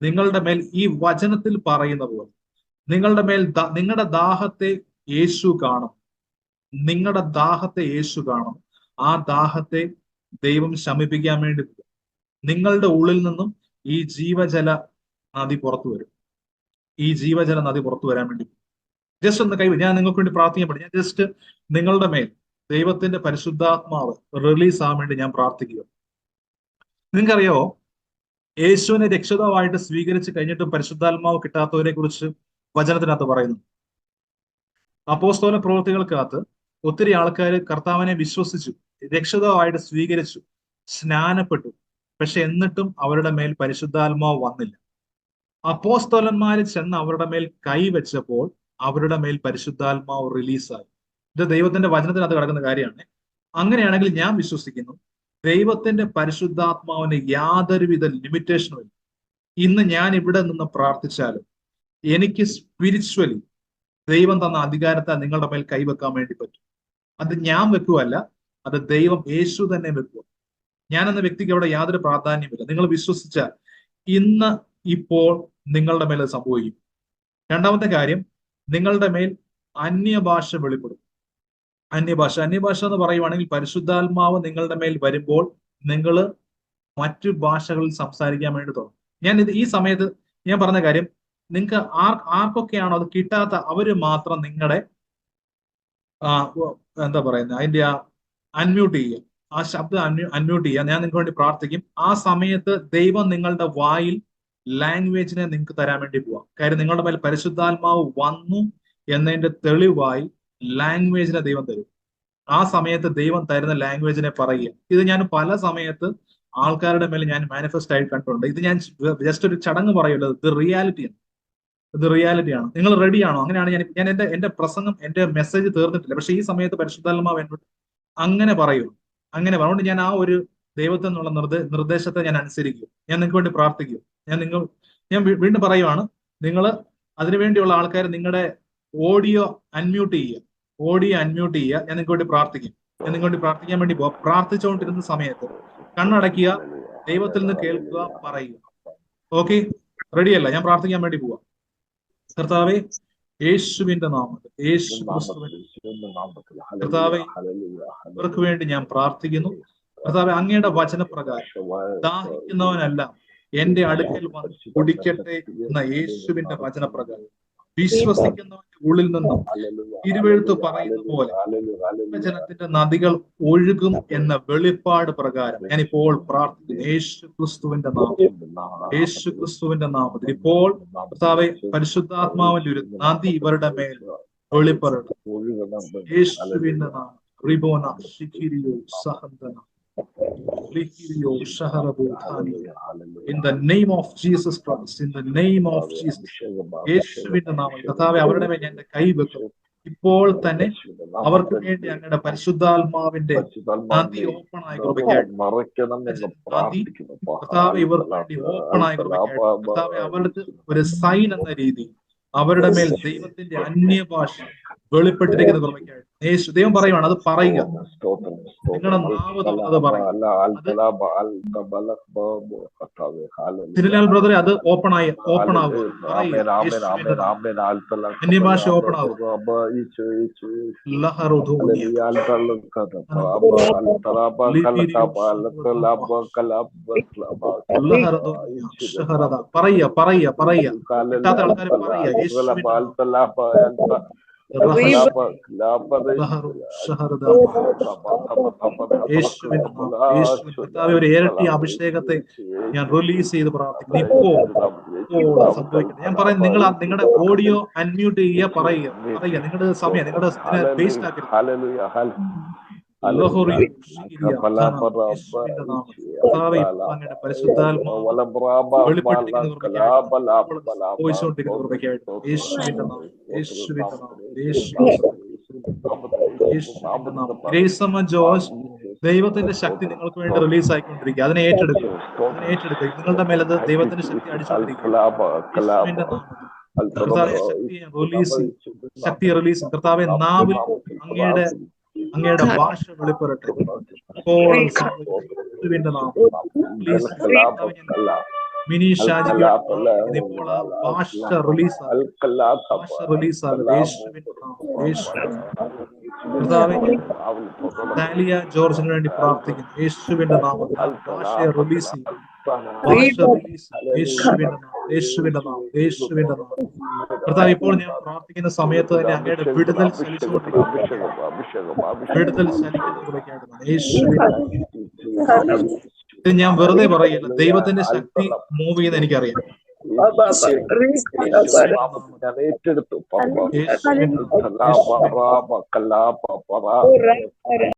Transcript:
നിങ്ങളുടെ മേൽ ഈ വചനത്തിൽ പറയുന്ന പോലെ നിങ്ങളുടെ മേൽ നിങ്ങളുടെ ദാഹത്തെ യേശു കാണും. നിങ്ങളുടെ ദാഹത്തെ യേശു കാണും. ആ ദാഹത്തെ ദൈവം ശമിപ്പിക്കാൻ വേണ്ടി നിങ്ങളുടെ ഉള്ളിൽ നിന്നും ഈ ജീവജല നദി പുറത്തു വരും. ഈ ജീവജല നദി പുറത്തു വരാൻ വേണ്ടി ജസ്റ്റ് ഒന്ന് ഞാൻ നിങ്ങൾക്ക് വേണ്ടി പ്രാർത്ഥിക്കപ്പെടും. ഞാൻ ജസ്റ്റ് നിങ്ങളുടെ മേൽ ദൈവത്തിന്റെ പരിശുദ്ധാത്മാവ് റിലീസ് ആവാൻ വേണ്ടി ഞാൻ പ്രാർത്ഥിക്കുക. നിങ്ങൾക്കറിയാവോ, യേശുവിനെ രക്ഷിതാവായിട്ട് സ്വീകരിച്ച് കഴിഞ്ഞിട്ടും പരിശുദ്ധാത്മാവ് കിട്ടാത്തവരെ കുറിച്ച് വചനത്തിനകത്ത് പറയുന്നു. അപ്പോസ്തല പ്രവൃത്തികൾക്കകത്ത് ഒത്തിരി ആൾക്കാർ കർത്താവിനെ വിശ്വസിച്ചു, രക്ഷിതാവായിട്ട് സ്വീകരിച്ചു, സ്നാനപ്പെട്ടു. പക്ഷെ എന്നിട്ടും അവരുടെ മേൽ പരിശുദ്ധാത്മാവ് വന്നില്ല. അപ്പോസ്തലന്മാര് ചെന്ന് അവരുടെ മേൽ കൈവച്ചപ്പോൾ അവരുടെ മേൽ പരിശുദ്ധാത്മാവ് റിലീസായി. ഇത് ദൈവത്തിന്റെ വചനത്തിനകത്ത് കിടക്കുന്ന കാര്യമാണ്. അങ്ങനെയാണെങ്കിൽ ഞാൻ വിശ്വസിക്കുന്നു, ദൈവത്തിന്റെ പരിശുദ്ധാത്മാവിന് യാതൊരുവിധ ലിമിറ്റേഷനും ഇല്ല. ഇന്ന് ഞാൻ ഇവിടെ നിന്ന് പ്രാർത്ഥിച്ചാലും എനിക്ക് സ്പിരിച്വലി ദൈവം തന്ന അധികാരത്താൽ നിങ്ങളുടെ മേൽ കൈവെക്കാൻ വേണ്ടി പറ്റും. അത് ഞാൻ വെക്കുകയല്ല, അത് ദൈവം യേശു തന്നെ വെക്കുക. ഞാൻ എന്ന വ്യക്തിക്ക് അവിടെ യാതൊരു പ്രാധാന്യമില്ല. നിങ്ങൾ വിശ്വസിച്ചാൽ ഇന്ന് ഇപ്പോൾ നിങ്ങളുടെ മേൽ സംഭവിക്കും. രണ്ടാമത്തെ കാര്യം, നിങ്ങളുടെ മേൽ അന്യഭാഷ വെളിപ്പെടും. അന്യഭാഷ എന്ന് പറയുവാണെങ്കിൽ പരിശുദ്ധാത്മാവ് നിങ്ങളുടെ മേൽ വരുമ്പോൾ നിങ്ങൾ മറ്റു ഭാഷകളിൽ സംസാരിക്കാൻ വേണ്ടി തുടങ്ങും. ഈ സമയത്ത് ഞാൻ പറഞ്ഞ കാര്യം, നിങ്ങൾക്ക് ആർക്കൊക്കെയാണോ അത് കിട്ടാത്ത അവര് മാത്രം നിങ്ങളുടെ എന്താ പറയുന്നത്, അതിന്റെ അൺമ്യൂട്ട് ചെയ്യുക, ആ ശബ്ദം അൺമ്യൂട്ട് ചെയ്യുക. ഞാൻ നിങ്ങൾക്ക് വേണ്ടി പ്രാർത്ഥിക്കും. ആ സമയത്ത് ദൈവം നിങ്ങളുടെ വായിൽ ലാംഗ്വേജിനെ നിങ്ങൾക്ക് തരാൻ വേണ്ടി പോവാം. കാര്യം നിങ്ങളുടെ മേൽ പരിശുദ്ധാത്മാവ് വന്നു എന്നതിന്റെ തെളിവായി ലാംഗ്വേജിനെ ദൈവം തരും. ആ സമയത്ത് ദൈവം തരുന്ന ലാംഗ്വേജിനെ പറയുക. ഇത് ഞാൻ പല സമയത്ത് ആൾക്കാരുടെ മേലെ ഞാൻ മാനിഫെസ്റ്റ് ആയിട്ട് കണ്ടിട്ടുണ്ട്. ഇത് ഞാൻ ജസ്റ്റ് ഒരു ചടങ്ങ് പറയുമല്ലോ, ഇത് റിയാലിറ്റിയാണ്. ഇത് റിയാലിറ്റിയാണ്. നിങ്ങൾ റെഡിയാണോ? അങ്ങനെയാണ് ഞാൻ എന്റെ പ്രസംഗം, എന്റെ മെസ്സേജ് തീർന്നിട്ടില്ല. പക്ഷെ ഈ സമയത്ത് പരിശുദ്ധാത്മാവ് എന്നോട് അങ്ങനെ പറയൂ, അങ്ങനെ അതുകൊണ്ട് ഞാൻ ആ ഒരു ദൈവത്തിൽ നിന്നുള്ള നിർദ്ദേശത്തെ ഞാൻ അനുസരിക്കും. ഞാൻ നിങ്ങൾക്ക് വേണ്ടി പ്രാർത്ഥിക്കും. ഞാൻ വീണ്ടും പറയുവാണ്, നിങ്ങൾ അതിനുവേണ്ടിയുള്ള ആൾക്കാർ നിങ്ങളുടെ ഓഡിയോ അൺമ്യൂട്ട് ചെയ്യുക. ഞാൻ നിങ്ങൾക്ക് വേണ്ടി പ്രാർത്ഥിക്കും. ഞാൻ നിങ്ങൾക്ക് വേണ്ടി പ്രാർത്ഥിക്കാൻ വേണ്ടി പോവാം. പ്രാർത്ഥിച്ചുകൊണ്ടിരുന്ന സമയത്ത് കണ്ണടയ്ക്കുക, ദൈവത്തിൽ നിന്ന് കേൾക്കുക, പറയുക. ഓക്കെ, റെഡിയല്ല? ഞാൻ പ്രാർത്ഥിക്കാൻ വേണ്ടി പോവാം. കർത്താവേ, യേശുവിന്റെ നാമത്തിൽ, കർത്താവേ, ഇവർക്ക് വേണ്ടി ഞാൻ പ്രാർത്ഥിക്കുന്നു. കർത്താവേ, അങ്ങയുടെ വചനപ്രകാരം ദാഹിക്കുന്നവനല്ല എന്റെ അടുക്കൽ വന്ന് കുടിക്കട്ടെ എന്ന യേശുവിന്റെ വചനപ്രകാരം വിശ്വസിക്കുന്നവന്റെ ഉള്ളിൽ നിന്നും തിരുവെഴുത്ത് പറയുന്ന പോലെ ജനത്തിന്റെ നദികൾ ഒഴുകും എന്ന വെളിപ്പാട് പ്രകാരം ഞാൻ ഇപ്പോൾ പ്രാർത്ഥിക്കുന്നു. യേശു ക്രിസ്തുവിന്റെ നാമത്തിൽ ഇപ്പോൾ കർത്താവേ, പരിശുദ്ധാത്മാവിന്റെ ഒരു നദി ഇവരുടെ മേൽ വെളിപ്പെടണം. യേശുവിന്റെ നാമം. റിബോന ശിഖിരിയോ സഹന്തന in the name of Jesus Christ, in the name of Jesus. യേശുവിന്റെ നാമം കർത്താവേ, അവരുടെ മേൽ ഞാൻ കൈ വെക്കും. ഇപ്പോൾ തന്നെ അവർക്ക് വേണ്ടി അങ്ങയുടെ പരിശുദ്ധാത്മാവിന്റെ നദി ഓപ്പൺ ആയി കൃപയ്ക്കായിട്ട് കർത്താവേ, ഇവർക്ക് വേണ്ടി ഓപ്പൺ ആയി കൃപയ്ക്കായിട്ട് കർത്താവേ, അവർക്ക് ഒരു സൈൻ എന്ന രീതി അവരുടെ മേൽ ദൈവത്തിന്റെ അന്യഭാഷ വെളിപ്പെട്ടിരിക്കുന്ന കൃപയ്ക്കായിട്ട് യേശു ദൈവം പറയുവാണ്, അത് പറയുക. നിങ്ങളുടെ നാവ് തുറന്നത് പറയുക. തിരുലാൽ ബ്രദറെ, അത് ഓപ്പൺ ആകും. അന്യഭാഷ ഓപ്പൺ ആകും. പറയുക കിട്ടാത്ത ആൾക്കാർ പറയുക. ഒരു ഇരട്ടി അഭിഷേകത്തെ ഞാൻ റിലീസ് ചെയ്ത് പ്രാർത്ഥിക്കുന്നു. ഇപ്പോൾ സംഭവിക്കട്ടെ. ഞാൻ പറയുന്നത്, നിങ്ങളുടെ ഓഡിയോ അൺമ്യൂട്ട് ചെയ്യുക, പറയുക. നിങ്ങളുടെ സമയം നിങ്ങളുടെ വേസ്റ്റ് ആക്കരുത്. ജോർജ്, ദൈവത്തിന്റെ ശക്തി നിങ്ങൾക്ക് വേണ്ടി റിലീസ് ആയിക്കൊണ്ടിരിക്കുക. അതിനെ ഏറ്റെടുക്കുക. നിങ്ങളുടെ മേലത് ദൈവത്തിന്റെ ശക്തി അടിച്ചുകൊണ്ടിരിക്കുക. ശക്തി റിലീസ്. കർത്താവെ, നാവിൽ അങ്ങയുടെ ഭാഷ വെളിപ്പെടട്ടെ. മിനി ഷാജിക്ക് വേണ്ടി പ്രാർത്ഥിക്കുന്നു. ഇപ്പോൾ ആ ഭാഷ റിലീസാകും, ഭാഷ റിലീസാകും. യേശുവിന്റെ നാമം, യേശുവിന്റെ നാമം. കർത്താവേ, ഡാലിയ ജോർജിന് വേണ്ടി പ്രാർത്ഥിക്കുന്നു. യേശുവിന്റെ നാമത്തിൽ ആ ഭാഷയെ റിലീസ് ചെയ്യും, ഭാഷ റിലീസ് ചെയ്യും. യേശുവിന്റെ നാമം, യേശുവിന്റെ നാമം, യേശുവിന്റെ നാമം. കർത്താവ്, ഇപ്പോൾ ഞാൻ പ്രാർത്ഥിക്കുന്ന സമയത്ത് തന്നെ അങ്ങയുടെ വിടുതൽ ചലിച്ചുകൊണ്ടിരിക്കുന്നു, വിടുതൽ ചലിക്കുന്നതിലേക്കായിരുന്നു യേശുവിന്റെ. ഇത് ഞാൻ വെറുതെ പറയില്ല, ദൈവത്തിന്റെ ശക്തി മൂവ് ചെയ്യുന്ന എനിക്കറിയാം. ഏറ്റെടുത്തു.